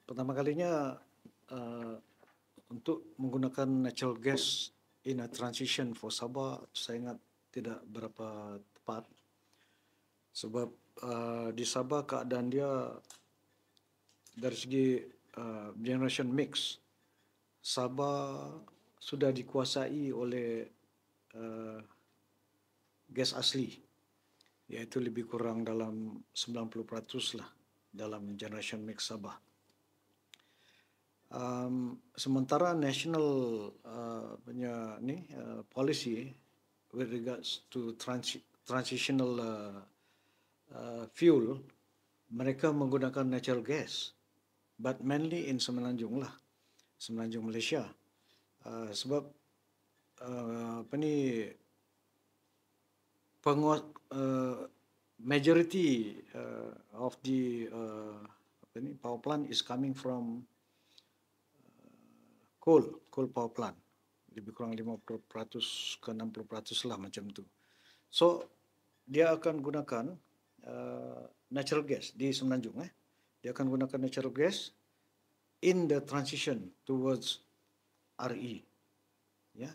Pertama kalinya uh, untuk menggunakan natural gas in a transition for Sabah, saya ingat tidak berapa tepat sebab di Sabah keadaan dia dari segi generation mix, Sabah sudah dikuasai oleh uh, gas asli, iaitu lebih kurang dalam 90% lah dalam generation mix Sabah. Sementara national punya policy with regards to transitional fuel, mereka menggunakan natural gas, but mainly in Semenanjung lah, Semenanjung Malaysia. Sebab apa ni penguas majority of the power plant is coming from coal power plant. Lebih kurang 50% ke 60% lah macam tu. So, dia akan gunakan natural gas di Semenanjung. Dia akan gunakan natural gas in the transition towards RE. Ya.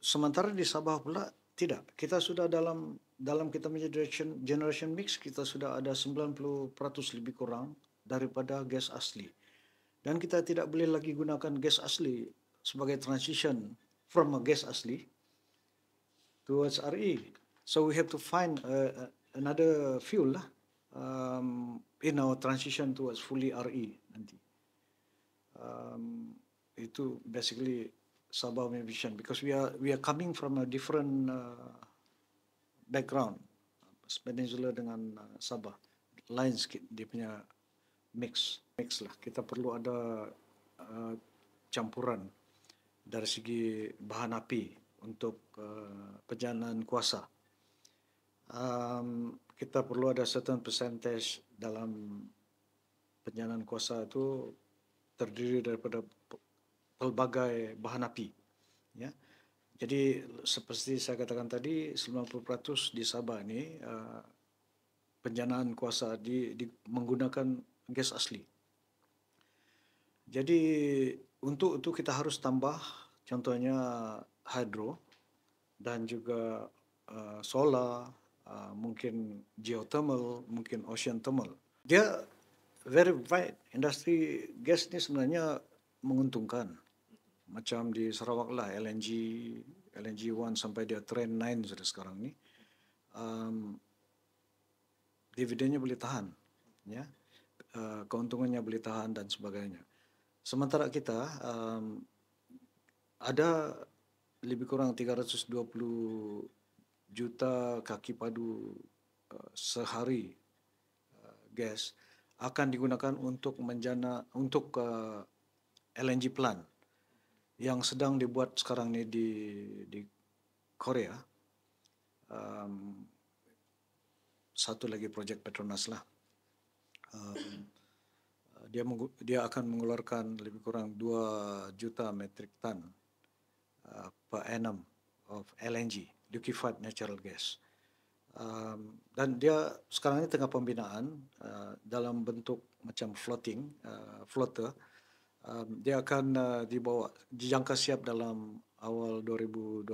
Sementara di Sabah pula tidak. Kita sudah dalam kita punya generation mix, kita sudah ada 90% lebih kurang daripada gas asli. Dan kita tidak boleh lagi gunakan gas asli sebagai transition from a gas asli towards RE. So we have to find another fuel lah in our transition towards fully RE nanti. Itu basically Sabah vision, because we are coming from a different background, Peninsula dengan Sabah, lain sikit dia punya mix lah. Kita perlu ada campuran dari segi bahan api untuk perjalanan kuasa. Kita perlu ada certain percentage dalam perjalanan kuasa itu terdiri daripada pelbagai bahan api. Ya. Jadi seperti saya katakan tadi, 90% di Sabah ini penjanaan kuasa menggunakan gas asli. Jadi untuk itu kita harus tambah contohnya hydro dan juga solar, mungkin geothermal, mungkin ocean thermal. Dia very wide. Industri gas ni sebenarnya menguntungkan. Macam di Sarawak lah, LNG 1 sampai dia trend 9 sudah sekarang ni. Dividennya boleh tahan, ya, keuntungannya boleh tahan dan sebagainya. Sementara kita ada lebih kurang 320 juta kaki padu sehari gas akan digunakan untuk LNG plant yang sedang dibuat sekarang ni di Korea. Satu lagi projek Petronas lah. Dia akan mengeluarkan lebih kurang 2 juta metrik tan per annum of LNG, liquefied natural gas. Dan dia sekarang ini tengah pembinaan dalam bentuk macam floater. Dia akan dijangka siap dalam awal 2027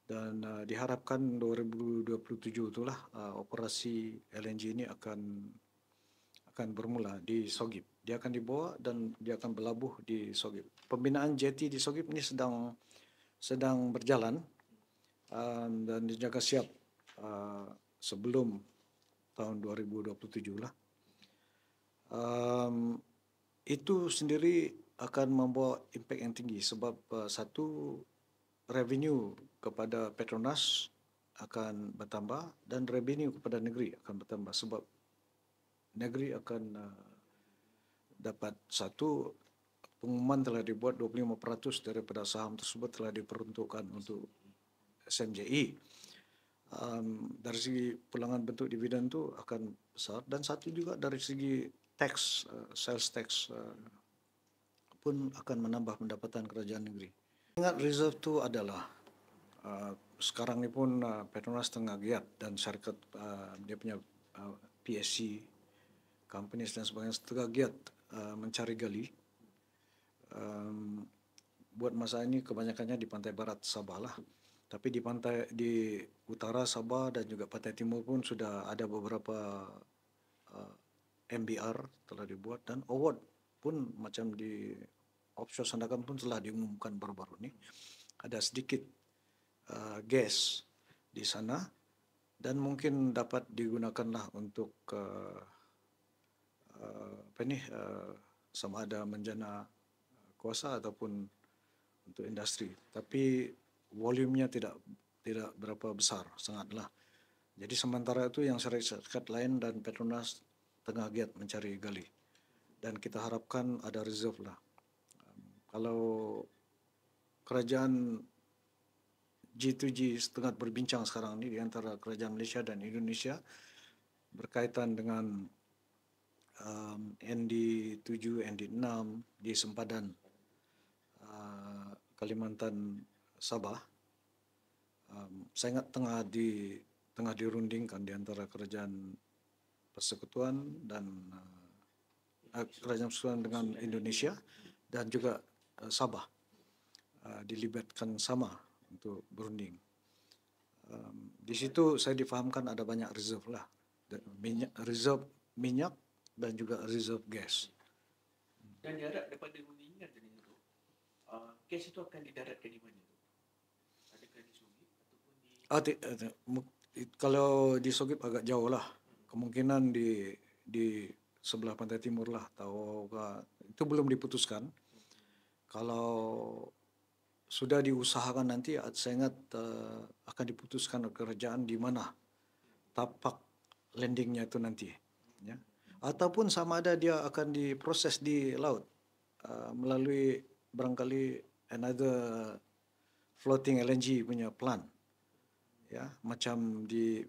dan diharapkan 2027 itulah operasi LNG ini akan bermula di Sogip. Dia akan dibawa dan dia akan berlabuh di Sogip. Pembinaan jeti di Sogip ini sedang berjalan dan dijaga siap sebelum tahun 2027 lah. Itu sendiri akan membawa impak yang tinggi sebab satu, revenue kepada Petronas akan bertambah dan revenue kepada negeri akan bertambah sebab negeri akan dapat satu, pengumuman telah dibuat 25% daripada saham tersebut telah diperuntukkan untuk SMJI. Dari segi pulangan bentuk dividen itu akan besar, dan satu juga dari segi tax, sales tax pun akan menambah pendapatan kerajaan negeri. Ingat reserve itu adalah sekarang ni pun Petronas tengah giat dan syarikat dia punya PSC companies dan sebagainya setengah giat mencari gali. Buat masa ini kebanyakannya di pantai barat Sabah lah. Tapi di utara Sabah dan juga pantai timur pun sudah ada beberapa MBR telah dibuat, dan award pun macam di offshore Sandakan pun telah diumumkan baru-baru ini. Ada sedikit gas di sana dan mungkin dapat digunakanlah untuk sama ada menjana kuasa ataupun untuk industri. Tapi volumenya tidak berapa besar, sangatlah. Jadi sementara itu yang syarikat lain dan Petronas tengah giat mencari gali. Dan kita harapkan ada reserve lah. Kalau kerajaan G2G setengah berbincang sekarang ini di antara kerajaan Malaysia dan Indonesia berkaitan dengan ND7, ND6 di sempadan Kalimantan Sabah. Saya ingat tengah dirundingkan di antara kerajaan persekutuan dan kerajaan persekutuan dengan Indonesia dan juga Sabah dilibatkan sama untuk berunding. Di situ saya difahamkan ada banyak reserve lah, reserve minyak dan juga reserve gas. Dan jarak daripada rundingan tadi tu, gas itu akan didaratkan di mana tu? Adakah di Sogip ataupun di? Kalau di Sogip agak jauh lah. Kemungkinan di sebelah pantai timur lah. Itu belum diputuskan. Kalau sudah diusahakan nanti, saya ingat akan diputuskan oleh kerajaan di mana tapak landingnya itu nanti. Ya. Ataupun sama ada dia akan diproses di laut melalui barangkali another floating LNG punya plant. Ya, macam di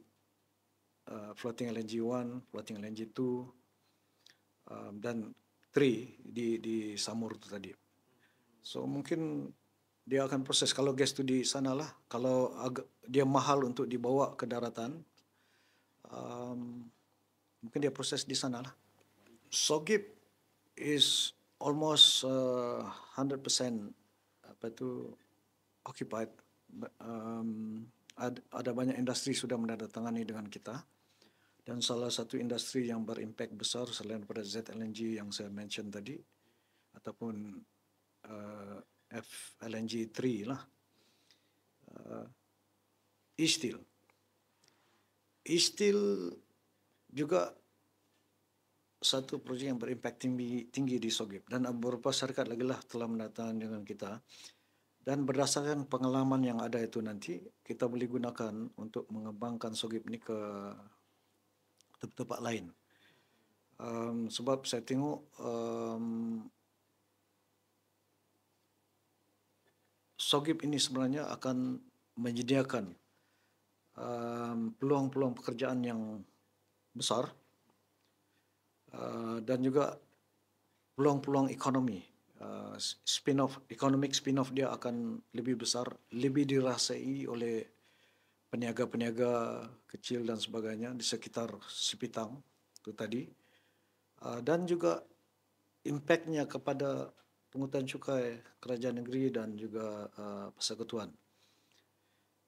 floating LNG 1, floating LNG 2 dan 3 di Samur itu tadi. So mungkin dia akan proses. Kalau gas itu di sanalah, kalau dia mahal untuk dibawa ke daratan, mungkin dia proses di sanalah. Sogip is almost 100% occupied. Ada banyak industri sudah menandatangani dengan kita, dan salah satu industri yang berimpak besar selain pada ZLNG yang saya mention tadi ataupun FLNG 3 lah, E-Steel. E-Steel juga satu projek yang berimpak tinggi di Sogip, dan beberapa syarikat lagi lah telah menandatangani dengan kita. Dan berdasarkan pengalaman yang ada itu nanti, kita boleh gunakan untuk mengembangkan Sogip ini ke tempat lain. Sebab saya tengok Sogip ini sebenarnya akan menyediakan peluang-peluang pekerjaan yang besar dan juga peluang-peluang ekonomi. Economic spin-off dia akan lebih besar, lebih dirasai oleh peniaga-peniaga kecil dan sebagainya di sekitar Sipitang itu tadi, dan juga impaknya kepada pungutan cukai kerajaan negeri dan juga persekutuan.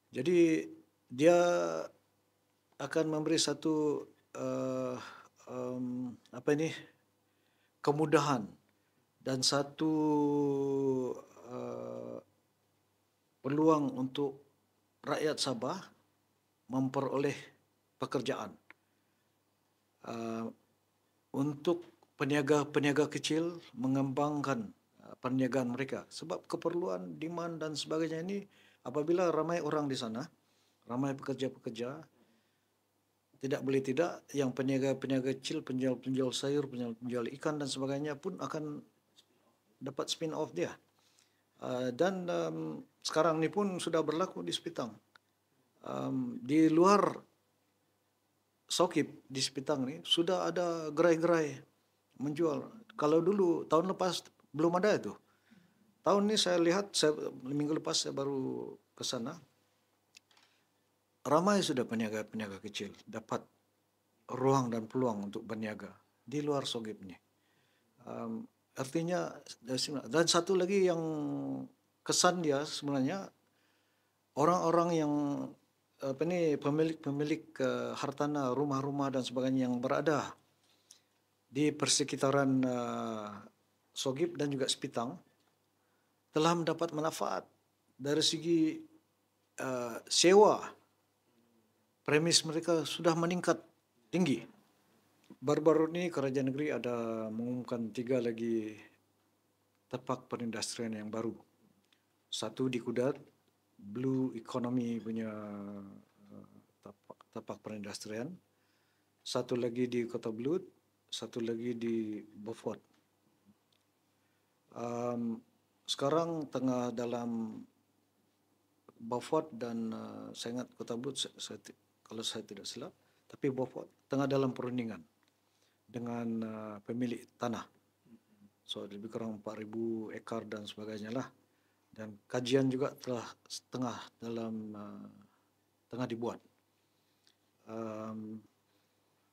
Jadi dia akan memberi satu kemudahan dan satu peluang untuk rakyat Sabah memperoleh pekerjaan. Untuk peniaga-peniaga kecil mengembangkan perniagaan mereka. Sebab keperluan, demand dan sebagainya ini, apabila ramai orang di sana, ramai pekerja-pekerja, tidak boleh tidak, yang peniaga-peniaga kecil, penjual-penjual sayur, penjual ikan dan sebagainya pun akan dapat spin off dia. Dan sekarang ni pun sudah berlaku di Sipitang. Di luar Sogip di Sipitang ni sudah ada gerai-gerai menjual. Kalau dulu tahun lepas belum ada itu. Tahun ni saya lihat, minggu lepas saya baru ke sana. Ramai sudah peniaga-peniaga kecil dapat ruang dan peluang untuk berniaga. di luar SOGIP ni. Artinya dan satu lagi yang kesan dia sebenarnya orang-orang yang pemilik hartanah, rumah-rumah dan sebagainya yang berada di persekitaran SOGIP dan juga Sepitang telah mendapat manfaat dari segi sewa. Premis mereka sudah meningkat tinggi. Baru-baru ini Kerajaan Negeri ada mengumumkan 3 lagi tapak perindustrian yang baru. Satu di Kudat, Blue Economy punya tapak perindustrian. Satu lagi di Kota Belud, satu lagi di Beaufort. Sekarang tengah dalam Beaufort dan saya ingat Kota Belud, kalau saya tidak silap, tapi Beaufort tengah dalam perundingan dengan pemilik tanah. So lebih kurang 4,000 ekar dan sebagainya lah. Dan kajian juga telah tengah dibuat.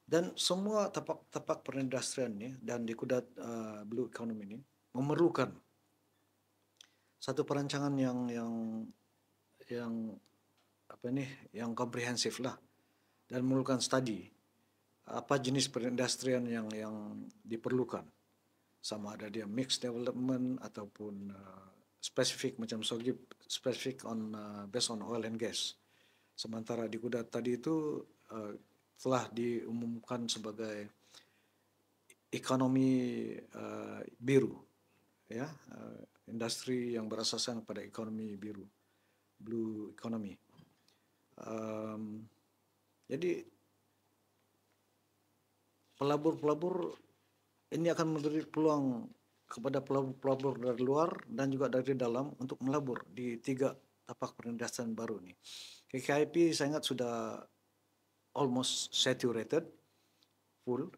Dan semua tapak perindustrian ni dan di Kudat Blue Economy ni memerlukan satu perancangan yang komprehensif lah, dan memerlukan studi apa jenis perindustrian yang diperlukan, sama ada dia mixed development ataupun spesifik macam SOGIP, spesifik on based on oil and gas. Sementara di Kudat tadi itu telah diumumkan sebagai ekonomi biru, ya, industri yang berasaskan pada ekonomi biru, blue economy. Jadi pelabur-pelabur ini akan memberi peluang kepada pelabur dari luar dan juga dari dalam untuk melabur di 3 tapak perindustrian baru ni. KKIP saya ingat sudah almost saturated, full.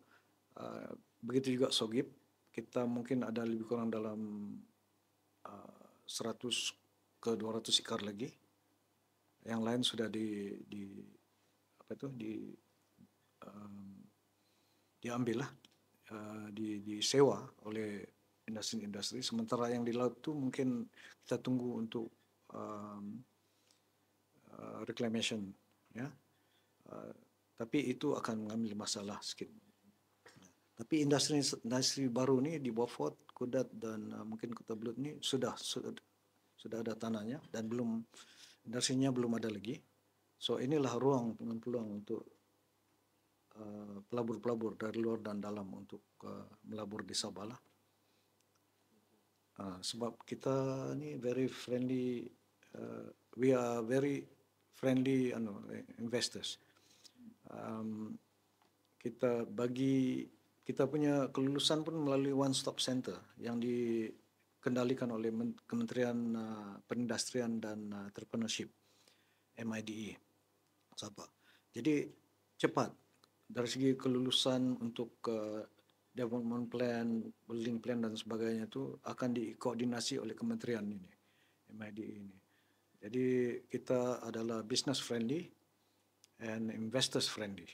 Begitu juga SOGIP, kita mungkin ada lebih kurang dalam 100 ke 200 ekar lagi. Yang lain sudah diambil lah, disewa oleh industri-industri. Sementara yang di laut tu mungkin kita tunggu untuk reclamation, ya. Tapi itu akan mengambil masalah sikit. Tapi industri baru ni di Beaufort, Kudat dan mungkin Kota Belud ni sudah ada tanahnya dan industrinya belum ada lagi. So inilah ruang dengan peluang untuk pelabur-pelabur dari luar dan dalam untuk melabur di Sabah lah. Sebab kita ni very friendly, we are very friendly investors. Kita punya kelulusan pun melalui one stop center yang dikendalikan oleh Kementerian Perindustrian dan Entrepreneurship, MIDE Sabah. Jadi cepat dari segi kelulusan untuk development plan, building plan dan sebagainya itu akan dikoordinasi oleh kementerian ini, MIDE ini. Jadi kita adalah business friendly and investors friendly.